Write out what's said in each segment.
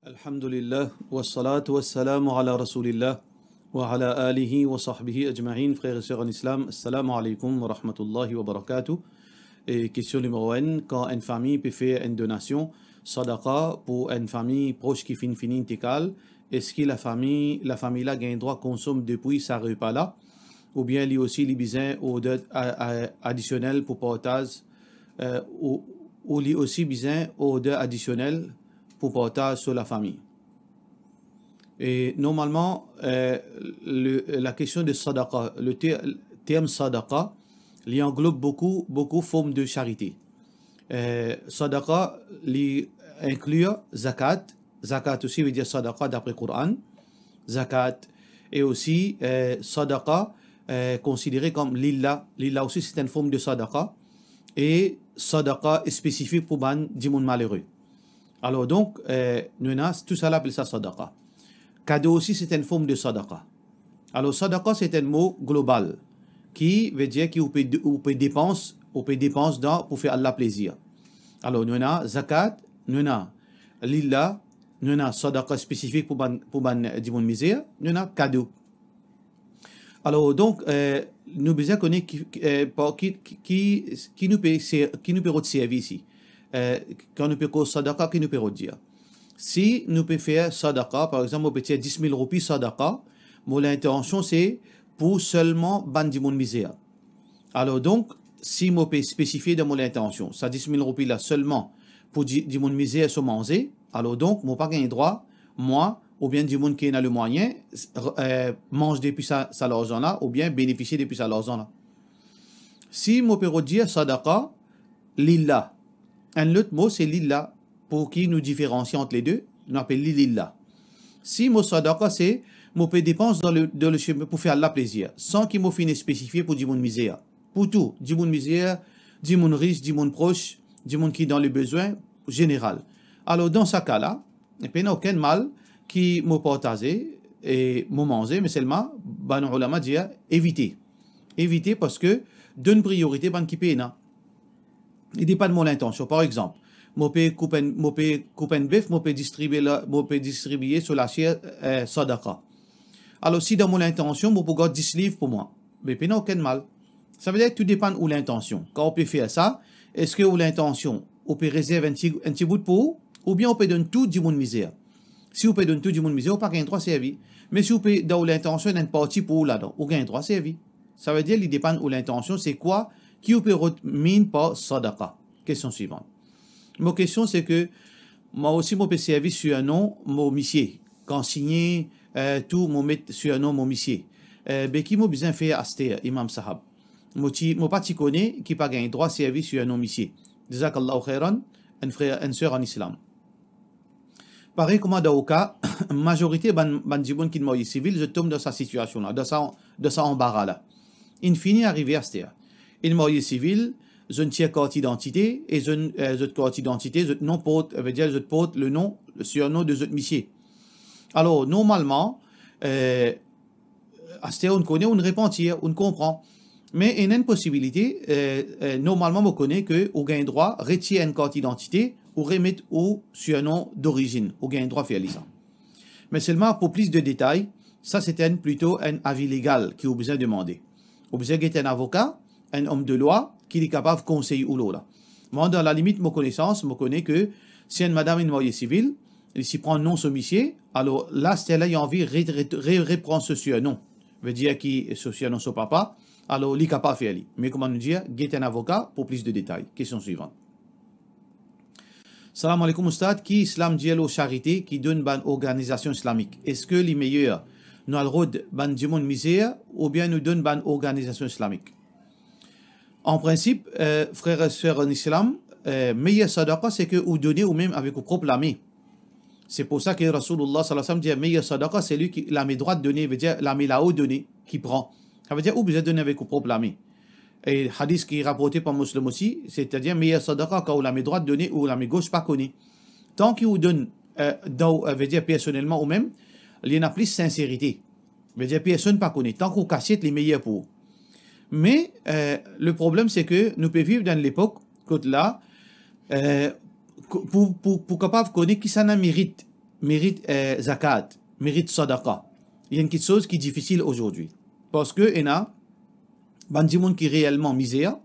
Alhamdulillah, wassalatu wassalamu ala rasulillah, wa ala alihi wa sahbihi ajma'in, frères et sœurs en islam, assalamu alaikum wa rahmatullahi wa barakatuh. Et question numéro 1, quand une famille peut faire une donation, sadaqa, pour une famille proche qui finit intégrale, est-ce que la famille là a un droit consomme depuis sa repas là, ou bien lui aussi les besoins ou additionnels pour partage, ou lui aussi besoin ou additionnels pour partage sur la famille. Et normalement, la question de sadaqa, le terme sadaqa, il englobe beaucoup de formes de charité. Sadaqa, il inclut zakat. Zakat aussi veut dire sadaqa d'après le Coran. Zakat. Et aussi sadaqa, considéré comme lillah. Lillah aussi c'est une forme de sadaqa. Et sadaqa est spécifique pour des gens malheureux. Alors donc, tout ça appelle ça sadaqa. Cadeau aussi, c'est une forme de sadaqa. Alors, sadaqa, c'est un mot global qui veut dire qu'on peut dépenser pour faire Allah plaisir. Alors, nous avons zakat, nous avons lillah, nous avons sadaqa spécifique pour des misère, nous avons cadeau. Alors, donc, nous besoin connaître qui nous peut rendre service ici. Quand nous pouvons sadaqa, qui nous peut dire. Si nous pouvons faire sadaqa, par exemple, on peut dire 10 000 roupies sadaqa, mon intention c'est pour seulement ban du monde misère. Alors donc, si on peut spécifier de mon intention, ça 10 000 roupies là seulement pour du monde misère se manger, alors donc, mon pas gagner droit, moi, ou bien du monde qui a le moyen, mange depuis sa l'argent là, ou bien bénéficier depuis sa l'argent là. Si on peut dire sadaqa, lillah. Un autre mot, c'est lillah, pour qui nous différencie entre les deux, on appelle lillah. Si mot sadaqa, c'est mon peut dépenser dans le chemin pour faire Allah plaisir, sans qu'il m'ait fini spécifié pour du monde misère. Pour tout, du monde misère, du monde riche, du monde proche, du monde qui est dans le besoin général. Alors, dans ce cas-là, il n'y a aucun mal qui m'a partagé et m'a mangé, mais seulement, ban ulama dit éviter. Éviter parce que donne priorité ban qui paye. Il dépend de mon intention. Par exemple, je peux couper un bœuf, je peux distribuer sur la chair sadaqa. Alors, si dans mon intention, je peux garder 10 livres pour moi, mais il n'y a aucun mal. Ça veut dire que tout dépend de l'intention. Quand on peut faire ça, est-ce que l'intention, on peut réserver un petit bout pour vous, ou bien on peut donner tout du monde misère. Si on peut donner tout du monde misère, on n'a pas un droit servi. Mais si on peut dans l'intention, il y a une partie pour vous là-dedans, on a un droit servi. Ça veut dire qu'il dépend de l'intention, c'est quoi qui peut retenir par sadaqa. Question suivante. Ma question, c'est que moi aussi, je peux servir sur un nom, mon monsieur. Quand signer tout, je mettre sur un nom, mon monsieur. Mais qui m'a besoin de faire aster, imam sahab. Moi, pas t'y connais, qui pas gagné droit de servir sur un nom, monsieur. Jazakallahu khairan, un frère, une sœur en islam. Pareil comme dans le cas, majorité de qui est civil, je tombe dans sa situation là, dans sa embarras là. Il finit arriver à aster. Il marié civil, je ne tiens carte d'identité et je carte d'identité, je non porte, veut dire je porte le nom, le surnom de ce monsieur. Alors normalement, on connaît, on répond, on comprend. Mais il y a une possibilité, normalement on connaît que on a un droit retirer une carte d'identité ou remettre au surnom d'origine, on a un droit de faire ça. Mais seulement pour plus de détails, ça c'est plutôt un avis légal qui a besoin de demander. On a besoin d'être un avocat, un homme de loi qui est capable de conseiller ou l'autre. Moi, dans la limite de ma connaissance, je connais que si une madame est une mariée civile, elle s'y prend non sommissier, alors là, c'est là, il a envie de reprendre ce surnom. Veut dire que ce surnom son papa, alors il est capable de faire. Mais comment nous dire, guette un avocat pour plus de détails. Question suivante. Salam alaikum Oustad, qui islam dit aux charités qui donne une organisation islamique? Est-ce que les meilleurs nous avons le droit de monde misère ou bien nous donne une organisation islamique? En principe, frères et sœurs en islam, meilleur sadaqa, c'est que vous donnez vous-même avec vos propres mains. C'est pour ça que Rasulullah sallallahu alayhi wa sallam dit meilleur sadaqa, c'est lui qui la main droite donnée, veut dire la main là-haut donnée, qui prend. Ça veut dire vous êtes donné avec vos propres mains. Et le hadith qui est rapporté par Muslim aussi, c'est-à-dire meilleur sadaqa quand vous la main droite donnée ou la main gauche pas connue. Tant qu'il vous donne, veut dire personnellement ou même, il y en a plus sincérité. Veut dire personne pas connaît. Tant que vous cachez les meilleurs pour vous. Mais le problème, c'est que nous pouvons vivre dans l'époque, là, pour capable de connaître qui ça n'a mérite mérite zakat, mérite sadaqa. Il y a une petite chose qui est difficile aujourd'hui. Parce que il y a des gens qui réellement misère,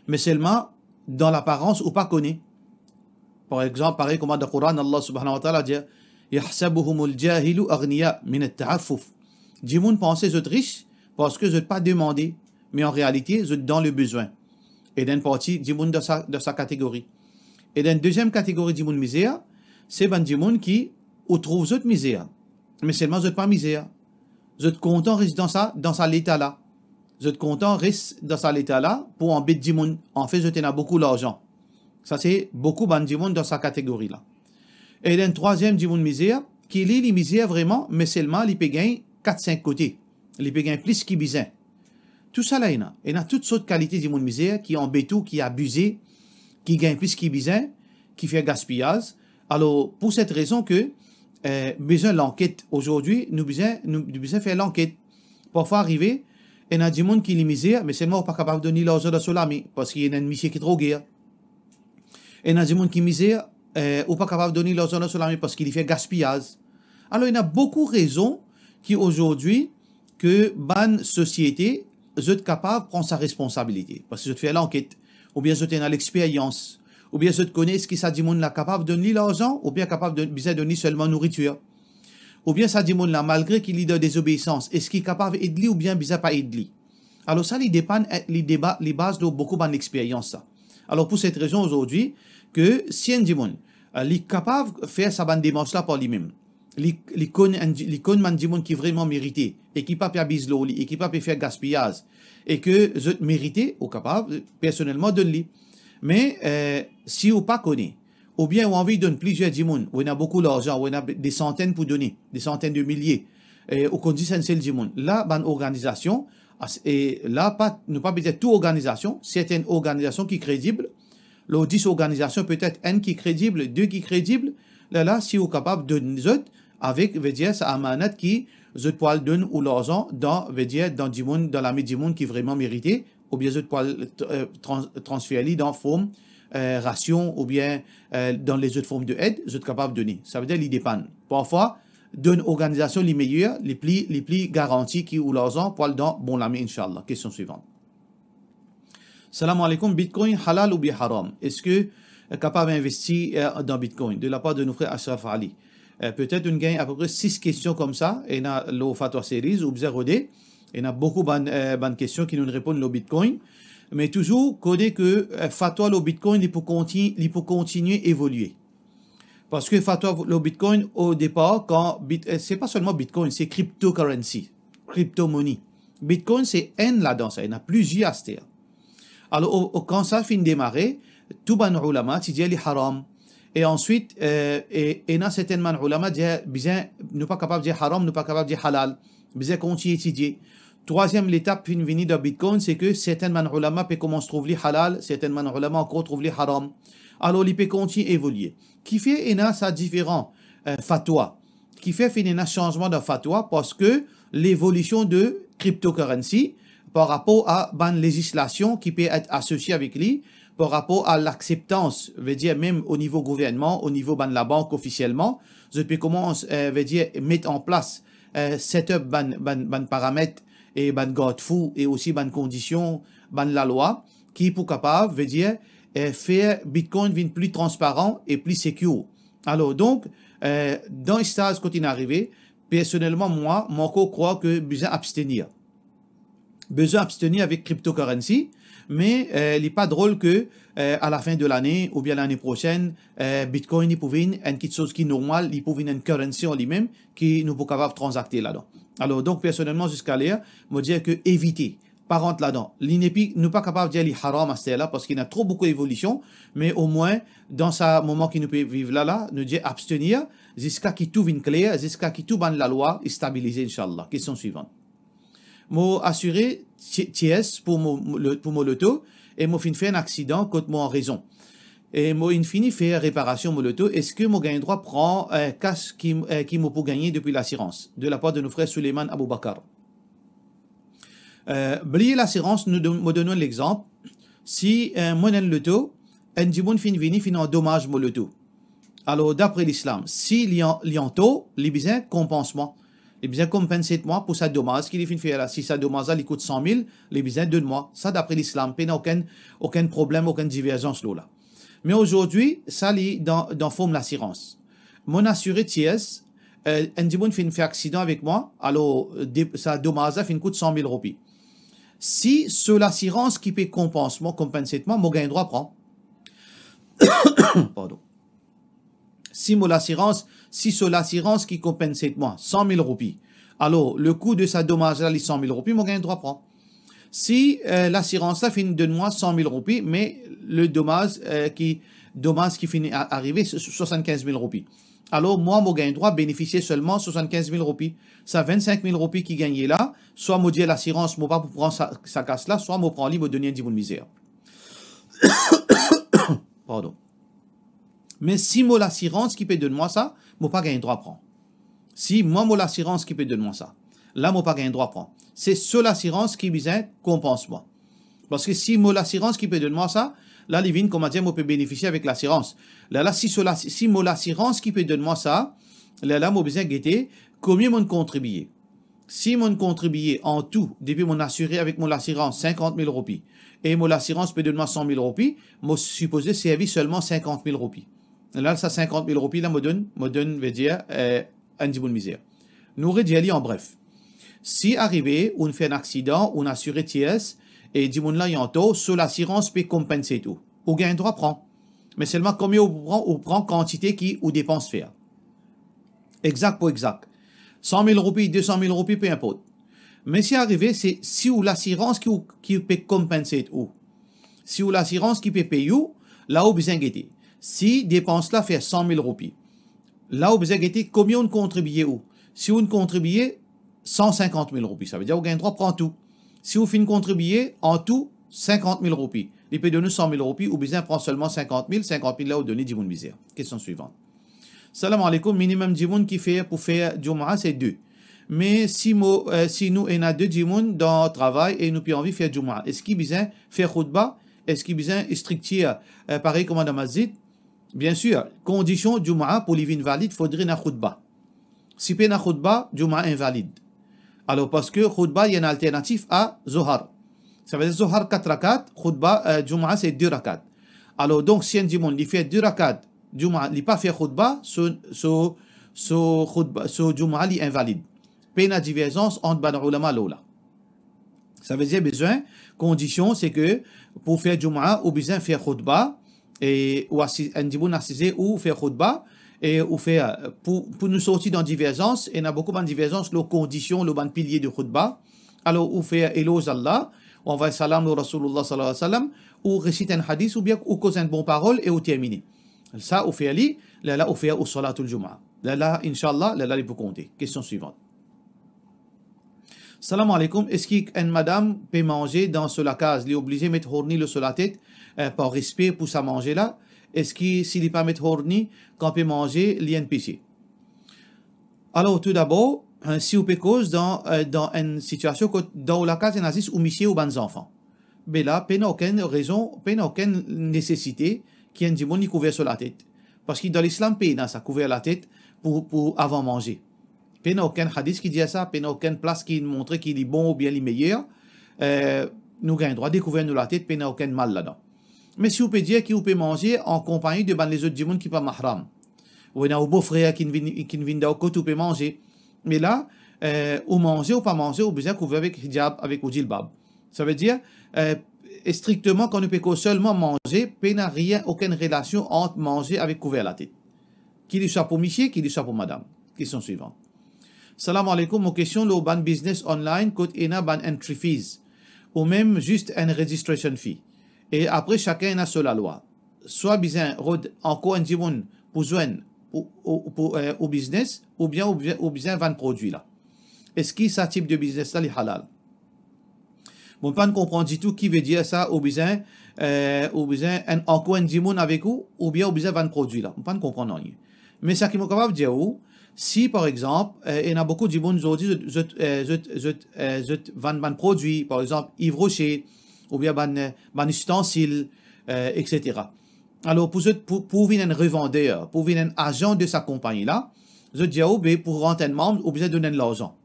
mais seulement dans l'apparence ou pas connaît. Par exemple, pareil comme dans le Coran, Allah subhanahu wa ta'ala dit Yahsabuhumul jahilu aghniya min at-ta'affuf. Des gens pensent qu'ils sont riches parce que je n'ai pas demandé, mais en réalité, je suis dans le besoin. Et d'une partie, des gens de sa catégorie. Et dans la deuxième catégorie de misère, c'est des gens qui trouvent cette misère. Mais seulement je n'ai pas misère. Je suis content de rester dans ça l'état-là. Je suis content de rester dans ça l'état-là pour embêter des gens. En fait, je tenais beaucoup d'argent. Ça, c'est beaucoup de gens dans sa catégorie-là. Et dans la troisième de misère, qui est les misères vraiment, mais seulement ils peuvent gagner 4-5 côtés. Ils peuvent gagner plus qu'ils besoin. Tout ça là, il y a toutes sortes de qualités de misère qui embêtent, qui abusent, qui gagnent plus qu'ils besoin, qui fait gaspillage. Alors, pour cette raison que besoin de l'enquête aujourd'hui, nous besoin faire l'enquête. Parfois arriver, il y a des gens qui les misèrent, mais seulement pas capable de donner l'argent de Solami, parce qu'il y a un monsieur qui est trop guère. Il y a des gens qui misèrent, ou pas capable de donner l'argent de Solami, parce qu'il fait gaspillage. Alors, il y a beaucoup de raisons qui aujourd'hui, que bonne société, je suis capable de prendre sa responsabilité. Parce que je fais l'enquête, ou bien je suis dans l'expérience, ou bien je connais ce qui ça dit là capable de donner l'argent, ou bien capable de donner seulement nourriture. Ou bien ça dit là, malgré qu'il y a des obéissances, est-ce qu'il est capable d'aider ou bien bizarre pas aider. Alors ça, il dépend, les bases de beaucoup d'expérience. Alors pour cette raison aujourd'hui, que si un dimon, il est capable de faire sa bande démarche là par lui-même, les gens qui vraiment mérité et qui pas faire bisloli et qui pas faire gaspillage et que je mérité ou capable personnellement de lui. Mais si vous pas connaît ou bien vous envie de donner plusieurs gens, ou on a beaucoup d'argent, ou on a des centaines pour donner, des centaines de milliers, ou qu'on dit c'est le gens, là bonne organisation et là pas ne pas dire toute organisation, certaines organisations qui crédibles, l'autre 10 organisations peut-être une qui est crédible, deux qui est crédible, là si vous capable de nous avec veut dire ça amanat qui je peux donner ou l'argent dans veut dire dans du monde dans la du monde qui vraiment mérité ou bien je peux transférer dans forme ration ou bien dans les autres formes de aide je suis capable de donner ça veut dire il dépend parfois d'une organisation les meilleures les plus garanties qui ou l'argent pour dans bon l'ami inchallah. Question suivante. Salam alaikum, Bitcoin halal ou bien haram? Est-ce que capable d'investir dans Bitcoin de la part de nos frères Ashraf Ali? Peut-être une gagne à peu près 6 questions comme ça. Et dans le Fatwa Series ou bien rodé. Il y a beaucoup de bonnes questions qui nous répondent le Bitcoin. Mais toujours, codé que Fatwa le Bitcoin, il peut continuer à évoluer. Parce que Fatwa le Bitcoin, au départ, c'est pas seulement Bitcoin, c'est cryptocurrency, crypto-money. Bitcoin, c'est un là-dedans, ça. Il y en a plusieurs à ce. Alors, quand ça finit de démarrer, tout ban ulama, tu dis, il est haram. Et ensuite, et il y a certainement ulama qui disent, nous pas capable de dire haram, nous pas capable de dire halal. Bien continuer à étudier. Troisième étape venue de Bitcoin, c'est que certainement ulama peuvent commencer à trouver halal, certainement ulama encore trouver haram. Alors, il peut continuer à évoluer. Qui fait, il y a ça différent fatwa. Qui fait, il y a un changement de fatwa parce que l'évolution de cryptocurrency par rapport à une législation qui peut être associée avec lui, par rapport à l'acceptance, veut dire même au niveau gouvernement, au niveau de la banque officiellement, je peux commencer, veut dire mettre en place setup ban paramètres et ban garde-fou et aussi ban conditions, ban la loi qui pour capable veut dire faire Bitcoin vient plus transparent et plus secure. Alors donc dans ce stade quand il est arrivé, personnellement moi crois que besoin abstenir avec cryptocurrency, mais il n'est pas drôle que à la fin de l'année ou bien l'année prochaine, Bitcoin il pouvait une quelque chose qui est normal, il pouvait une currency en lui-même qui nous peut capable transacter là-dedans. Alors donc personnellement jusqu'à là, me dire que éviter, pas rentrer là-dedans. L'INEPI nous pas capable de dire les haram à ce là parce qu'il y a trop beaucoup d'évolution, mais au moins dans ce moment qui nous peut vivre là, nous dire abstenir jusqu'à qui tout vienne clair, jusqu'à qui tout ban la loi est stabilisé inchallah. Question suivante. Moi assuré TS pour mon loto et moi fin fait un accident quand moi en raison et moi fini fait réparation mon loto est-ce que mon gagne droit prend cash qui me pour gagner depuis l'assurance de la part de nos frères Suleiman Aboubakar. Blier l'assurance nous donnons l'exemple si moi dans le loto un dimoun fin en dommage mon loto Alors, d'après l'islam, si lianto, les besoins compense-moi. Les besoins compensent-moi pour sa dommage qu'il fait faire là. Si sa dommage, il coûte 100 000, les besoins donne-moi. Ça, d'après l'islam, il n'y a aucun problème, aucune divergence là. Mais aujourd'hui, ça, c'est dans forme l'assurance. Mon assuré TS, un dimanche fait un accident avec moi, alors sa dommage, il coûte 100 000 roupies. Si sur l'assurance qui peut compenser moi, mon gain droit prend. Pardon. Si sur l'assurance qui compense moi 100 000 roupies, alors le coût de sa dommage là, les 100 000 roupies, mon gain droit prend. Si l'assurance là finit de moi 100 000 roupies, mais le dommage qui finit à arriver, c'est 75 000 roupies. Alors moi, mon gain droit bénéficier seulement 75 000 roupies. Ça 25 000 roupies qui gagnent là, soit moi dis l'assurance, moi pas pour prendre sa casse là, soit moi prends lui, me donner un petit peu de misère. Pardon. Mais si moi l'assurance qui peut donner moi ça, moi pas gain droit prendre. Si moi l'assurance qui peut donner moi ça, là moi pas gain droit prendre. C'est sur l'assurance qui besoin compense moi. Parce que si moi l'assurance qui peut donner moi ça, là les vignes comment dire moi peut bénéficier avec l'assurance. Là si moi l'assurance qui peut donner moi ça, là moi besoin guetter combien mon contribuer. Si mon contribuer en tout depuis mon assuré avec mon assurance 50 000 roupies et mon assurance peut donner moi 100 000 roupies, moi supposé servir seulement 50 000 roupies. Là ça 50 000 roupies là me donne veut dire un petit peu de misère. Nous redis en bref. Si arrivé, on fait un accident, on assuré TS, et dit mon là yanto, sur l'assurance peut compenser tout. Ou gain droit prend. Mais seulement combien on prend quantité qui ou dépense faire. Exact pour exact. 100 000 roupies, 200 000 roupies, peu importe. Mais si arrivé, c'est si ou l'assurance qui peut compenser tout. Si ou l'assurance qui peut payer ou, là où besoin guetter. Si dépense là fait 100 000 roupies, là où besoin guetter, combien on contribue où? Si on contribue 150 000 roupies, ça veut dire au gain droit prend tout. Si vous finissez contribuer en tout 50 000 roupies, il peut donner 100 000 roupies ou bien prend seulement 50 000 là vous donnez 10 000 misère. Question suivante. Salam alaikum, minimum 10 000 qui fait pour faire Jumu'ah c'est 2. Mais si nous on a 2 10 000 dans le travail et nous avons envie de faire Jumu'ah, est-ce qu'il besoin faire khutbah? Est-ce qu'il besoin stricter pareil comme dans masjid? Bien sûr, condition Jumu'ah pour les vignes valides, faudrait un khutbah. Si pas un khutbah, Jumu'ah invalide. Alors, parce que khutbah, il y a une alternative à Zohar. Ça veut dire Zohar 4 rakats, khutbah, Jumu'ah c'est 2 rakats. Alors, donc, si un dimanche, il fait 2 rakats, Jumu'ah, il n'a pas fait khutbah, so Jumu'ah, il est invalide. Peine à divergence entre ban ulama lola. Ça veut dire besoin, condition, c'est que pour faire Jumu'ah, ou besoin faire khutbah, et ou un dimanche assisé ou faire khutbah, et on fait pour nous sortir dans divergence, et il y a beaucoup de divergence, les conditions, les piliers de khutbah. Alors, on fait éloge Allah, on va salam au Rasulullah sallallahu alayhi wa sallam, ou réciter un hadith, ou bien on cause une bonne parole, et on termine. Ça, on fait ali, là, on fait au salatul Jumu'ah. Là, Inch'Allah, là, il peut compter. Question suivante. Salam alaikum, est-ce qu'une madame peut manger dans la case, elle est obligée de mettre horni sur la tête, par respect pour sa manger là? Est-ce que s'il n'est pas mettre horni, quand on peut manger, il y a un péché? Alors, tout d'abord, si on peut cause dans une situation dans la case nazis ou monsieur ou bons enfants, mais là, il n'y a aucune raison, il n'y a aucune nécessité qu'il y ait un diamant couvert sur la tête. Parce que dans l'islam, il y a ça couvert la tête pour avant manger. Il n'y a aucun hadith qui dit ça, il n'y a aucune place qui montre qu'il est bon ou bien il est meilleur. Nous avons le droit de découvrir la tête, il n'y a aucun mal là-dedans. Mais si vous pouvez dire que vous pouvez manger en compagnie de les autres du monde qui ne sont pas mahram. Ou il y a un beau-frère qui vient d'un côté, vous pouvez manger. Mais là, ou manger ou pas manger, vous besoin couvrir avec hijab, avec jilbab. Ça veut dire, strictement, quand on peut seulement manger, il n'y a rien, aucune relation entre manger avec couvert la tête. Qu'il soit pour monsieur, qu'il soit pour madame. Question suivante. Salam alaikum, mon question, le ban business online, coûte une ban entry fees. Ou même juste une registration fee. Et après, chacun a sur la loi. Soit besoin encore un dimanche pour joindre au business, ou bien besoin vendre produit là. Est-ce que ce type de business là est halal? Bon, pas comprendre du tout qui veut dire ça, ou besoin encore un dimanche avec vous, ou bien besoin vendre produit là. On pas comprendre rien. Mais ça qui m'a capable de dire si par exemple, il y a beaucoup de dimanche aujourd'hui, je vends produit, par exemple, Yves Rocher, ou bien ban ustensile, etc. Alors, pour venir un revendeur, pour venir un agent de sa compagnie-là, je dis, pour rentrer un membre, ou bien donner de l'argent.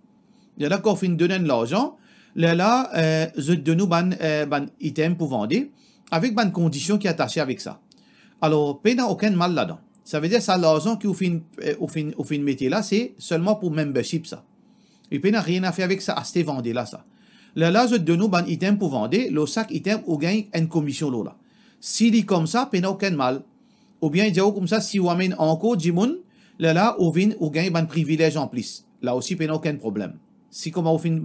Il y a d'accord, fin donner de l'argent, là, je donne ban item pour vendre, avec ban condition qui est attachée avec ça. Alors, il n'y a aucun mal là-dedans. Ça veut dire que l'argent qui au fin métier là, c'est seulement pour membership ça. Et puis, il n'y a rien à faire avec ça, acheter, vendre là, ça. Là, je donne ban item pour vendre, le sac item, ou gagne une commission là. S'il dit comme ça, il n'y a aucun mal. Ou bien, il dit comme ça, si on amène encore du monde, là, on gagne un privilège en plus. Là aussi, il n'y a aucun problème. Si comme on fin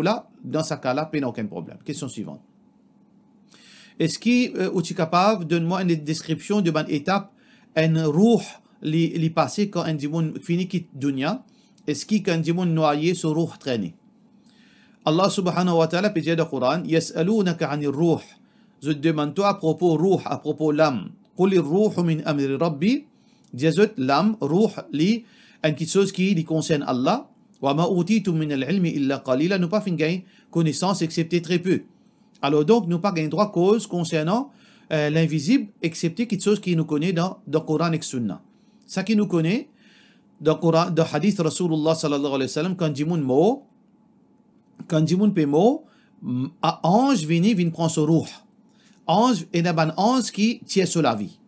là, dans ce cas-là, il n'y a aucun problème. Question suivante. Est-ce que tu es capable de donner-moi une description de une étape, une roue, li passé quand un dimon finit quitte dunya? Est-ce qu'un dimon noyé sur roue traîné? Allah subhanahu wa ta'ala peut dire dans le Coran, Yas'alunaka 'anir ruh. Je te demande toi à propos ruh, à propos l'âme. Qul ar-ruhu min amri rabbi. Disait l'âme, ruh, li, une petite chose qui concerne Allah. Wa ma utitum min al-ilmi illa qalila. Nous pas fin gain connaissance excepté très peu. Alors donc, nous pas gain droit cause concernant l'invisible, excepté quelque chose qui nous connaît dans le Coran et Sunna. Ça qui nous connaît dans le Coran, dans le hadith Rasulullah sallallahu alayhi wa sallam, quand Jimoun mot, quand Jimoun pe mot, ange vient prendre son ruh. Ange, et n'a pas ange qui tient sur la vie.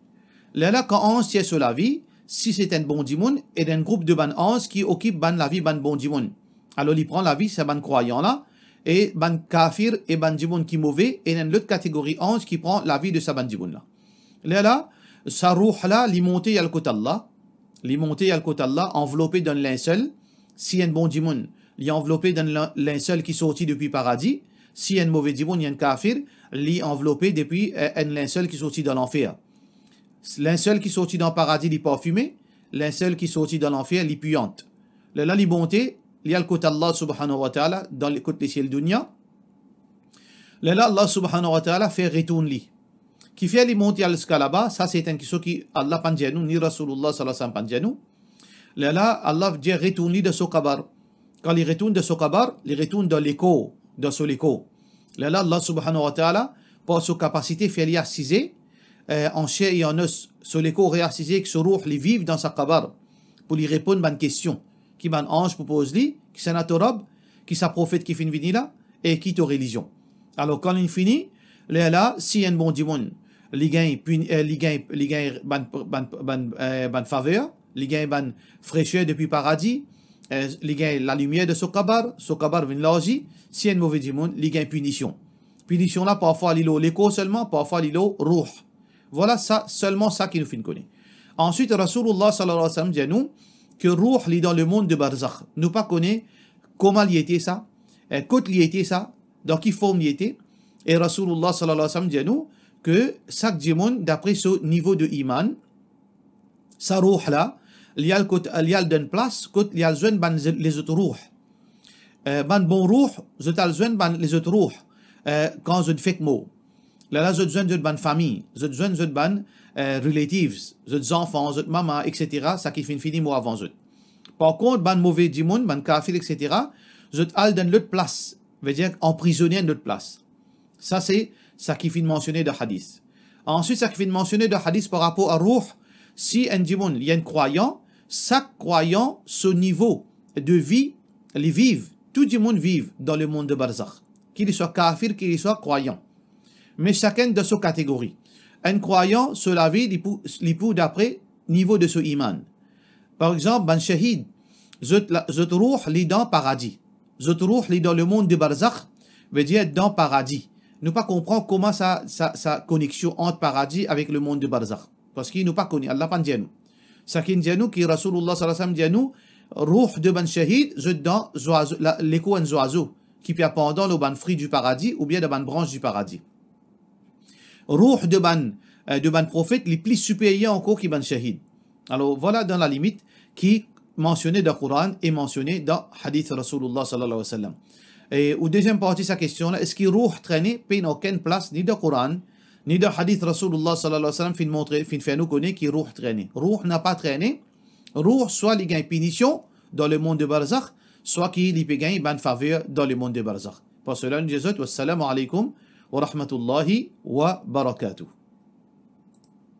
Là, quand ange tient sur la vie, si c'est un bon Jimoun, et un groupe de ban ange qui occupe ban la vie, ban bon Jimoun. Alors, il prend la vie, c'est ban croyant là, et ban kafir et ban Jimoun qui mauvais, et une autre catégorie ange qui prend la vie de sa ban Jimoun là. Là, sa ruh là, li monté à le côté Allah, li monté à le côté Allah, enveloppé dans le linceul. Si un bon Jimoun, li enveloppé dans le linceul qui sortit depuis paradis. Si un mauvais Jimoun, il y a un kafir, li enveloppé depuis un linceul qui sortit dans l'enfer. Linceul qui sortit dans le paradis, li parfumé. Linceul qui sortit dans l'enfer, li puante. Là, li monté, li a le côté Allah subhanahu wa ta'ala, dans le côté des ciels dunya. Là, Allah subhanahu wa ta'ala fait retourner li. Qui fait les monter à l'escalaba, ça c'est une question qui Allah pandianou, ni Rasulullah sallallahu alayhi wa sallam pandianou. Là, Allah dit retourner de son kabar. Quand il retourne de son kabar, il retourne dans l'écho, dans son écho. Là, Allah subhanahu wa ta'ala, par sa capacité, fait l'y assiser, en chair et en os, sur l'écho réassiser, que ce ruh, les vivent dans sa kabar, pour lui répondre à une question. Qui ban ange propose lui, qui s'en a torab, qui sa prophète qui finit venir là, et qui ta religion. Alors, quand il finit, là, si un bon dimon, li gagne ban faveur, li gagne ban fraîcheur depuis paradis, li gagne la lumière de son kabar vient l'agi, si un mauvais dimon, li gagne punition. Punition là, parfois l'ilo l'écho seulement, parfois l'ilo ruh. Voilà ça, seulement ça qui nous fait connaître. Ensuite, Rasulullah sallallahu alayhi wa sallam dit nous que ruh li dans le monde de barzakh. Nous pas connaît comment il était ça, quand il était ça, dans quelle forme il était. Et Rasulullah sallallahu alayhi wa sallam dit nous que chaque dimon, d'après ce niveau de iman, sa ruh là, il y a d'une place, il y a besoin de les autres ruh. Ban bon ruh, je t'ai besoin de les autres ruh. Quand je fais mot. Là, je besoin de ban famille, je besoin de ban relatives, je enfants, je maman, etc. Ça qui fait fini moi avant je. Par contre, ban mauvais dimon, ban kafir, etc. Je t'ai dans l'autre place, veut dire emprisonné dans l'autre place. Ça c'est ça qui fait mentionner de hadith. Ensuite, ça qui fait mentionner de hadith par rapport à ruh, si un dimon, il y a un croyant, chaque croyant, ce niveau de vie, les vivent, tout le monde vit dans le monde de barzakh. Qu'il soit kafir, qu'il soit croyant. Mais chacun de sa catégorie. Un croyant, cela vie, il peut d'après niveau de ce iman. Par exemple, un shahid, zot ruh li dans paradis. Zot ruh li dans le monde de barzakh, veut dire dans paradis. Nous pas comprendre comment sa connexion entre paradis avec le monde de barzakh. Parce qu'il nous pas connu. Allah pas dit nous. Ça qui dit nous, qui Rasulullah sallallahu alayhi wa sallam dit nous, ruh de ban shahid, zot dans l'écho un oiseau qui peut pendant le ban fruit du paradis ou bien de ban branche du paradis. Ruh de ban prophète, les plus supérieurs encore qui ban shahid. Alors voilà dans la limite qui mentionné dans le Coran et mentionné dans hadith Rasulullah sallallahu alayhi wa sallam. Et au deuxième partie de sa question là, est-ce que ruh traîné n'a aucune place ni dans le Coran ni dans hadith Rasulullah sallallahu alayhi wa sallam fin montrer fin faire nous connaître qui ruh traîné. Ruh n'a pas traîné. Ruh soit il gagne punition dans le monde de barzakh, soit qu'il peut gagner bonne faveur dans le monde de barzakh. Pour cela, nous disons wassalamu alaikum wa rahmatullahi wa barakatuh.